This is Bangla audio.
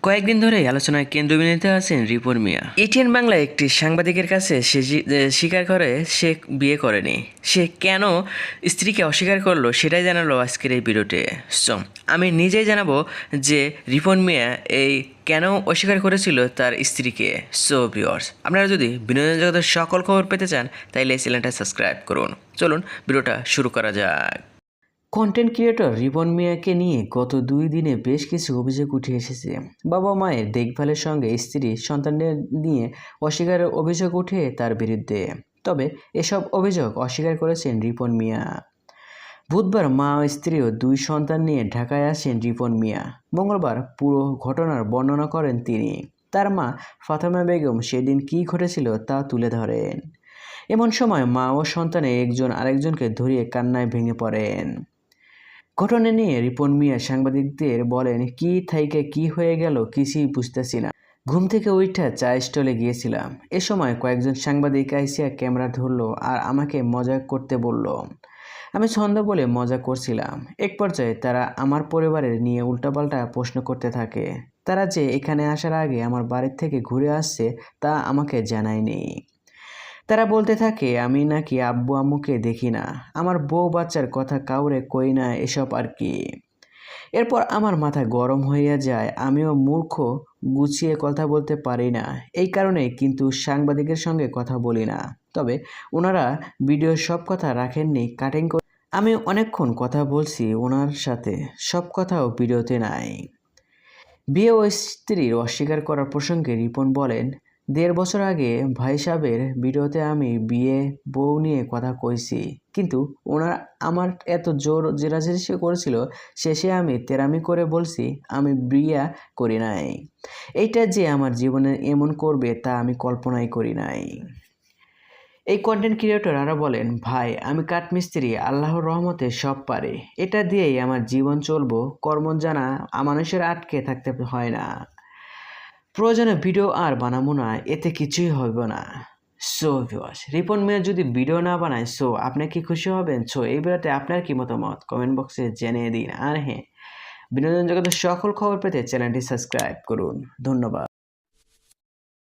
কয়েকদিন ধরেই আলোচনায় কেন্দ্রবিন্দুতে আছেন রিপন মিয়া। এটিএন বাংলায় একটি সাংবাদিকের কাছে সে স্বীকার করে সে বিয়ে করেনি। সে কেন স্ত্রীকে অস্বীকার করলো সেটাই জানালো আজকের এই ভিডিওতে। সো আমি নিজেই জানাবো যে রিপন মিয়া এই কেন অস্বীকার করেছিল তার স্ত্রীকে। সো ভিউয়ার্স, আপনারা যদি বিনোদন জগতের সকল খবর পেতে চান তাহলে এই চ্যানেলটা সাবস্ক্রাইব করুন। চলুন ভিডিওটা শুরু করা যাক। কন্টেন্ট ক্রিয়েটর রিপন মিয়াকে নিয়ে গত 2 দিনে বেশ কিছু অভিযোগ উঠে এসেছে। বাবা মায়ের দেখভালের সঙ্গে স্ত্রী সন্তানদের নিয়ে অস্বীকারের অভিযোগ উঠে তার বিরুদ্ধে। তবে এসব অভিযোগ অস্বীকার করেছেন রিপন মিয়া। বুধবার মা ও স্ত্রী ও 2 সন্তান নিয়ে ঢাকায় আসেন রিপন মিয়া। মঙ্গলবার পুরো ঘটনার বর্ণনা করেন তিনি। তার মা ফাতেমা বেগম সেদিন কী ঘটেছিল তা তুলে ধরেন। এমন সময় মা ও সন্তানে একজন আরেকজনকে ধরিয়ে কান্নায় ভেঙে পড়েন। ঘটনা নিয়ে রিপন মিয়া সাংবাদিকদের বলেন, কি থাইকে কি হয়ে গেল কিছুই বুঝতেছি না। ঘুম থেকে উঠা চা স্টলে গিয়েছিলাম। এ সময় কয়েকজন সাংবাদিক আইসিয়া ক্যামেরা ধরলো আর আমাকে মজা করতে বলল। আমি ছন্দ বলে মজা করছিলাম। এক পর্যায়ে তারা আমার পরিবারের নিয়ে উল্টাপাল্টা প্রশ্ন করতে থাকে। তারা যে এখানে আসার আগে আমার বাড়ির থেকে ঘুরে আসছে তা আমাকে জানায়নি। তারা বলতে থাকে আমি নাকি আব্বু আম্মুকে দেখি না, আমার বউ বাচ্চার কথা কাউরে কই না, এসব আর কি। এরপর আমার মাথা গরম হইয়া যায়। আমিও মূর্খ, গুছিয়ে কথা বলতে পারি না। এই কারণে কিন্তু সাংবাদিকের সঙ্গে কথা বলি না। তবে ওনারা ভিডিওর সব কথা রাখেননি, কাটিং করে আমি অনেকক্ষণ কথা বলছি ওনার সাথে, সব কথাও ভিডিওতে নাই। বিয়ে ও স্ত্রীর অস্বীকার করার প্রসঙ্গে রিপন বলেন, 1.5 বছর আগে ভাই সাহেবের ভিডিওতে আমি বিয়ে বউ নিয়ে কথা কইছি, কিন্তু ওনার আমার এত জোর জেরাজেরি করেছিল, শেষে আমি তেরামি করে বলছি আমি বিয়ে করি নাই। এইটা যে আমার জীবনে এমন করবে তা আমি কল্পনাই করি নাই। এই কন্টেন্ট ক্রিয়েটর আরও বলেন, ভাই আমি কাঠমিস্ত্রি, আল্লাহর রহমতে সব পারে, এটা দিয়েই আমার জীবন চলবো, কর্ম জানা মানুষের আটকে থাকতে হয় না, প্রয়োজনে ভিডিও আর বানাবো না, এতে কিছুই হবে না। সো ভিউয়ার্স, রিপন মিয়া যদি ভিডিও না বানায় সো আপনি কি খুশি হবেন? সো এই ভিডিওতে আপনার কি মতামত কমেন্ট বক্সে জানিয়ে দিন। আর হ্যাঁ, বিনোদন জগতের সকল খবর পেতে চ্যানেলটি সাবস্ক্রাইব করুন। ধন্যবাদ।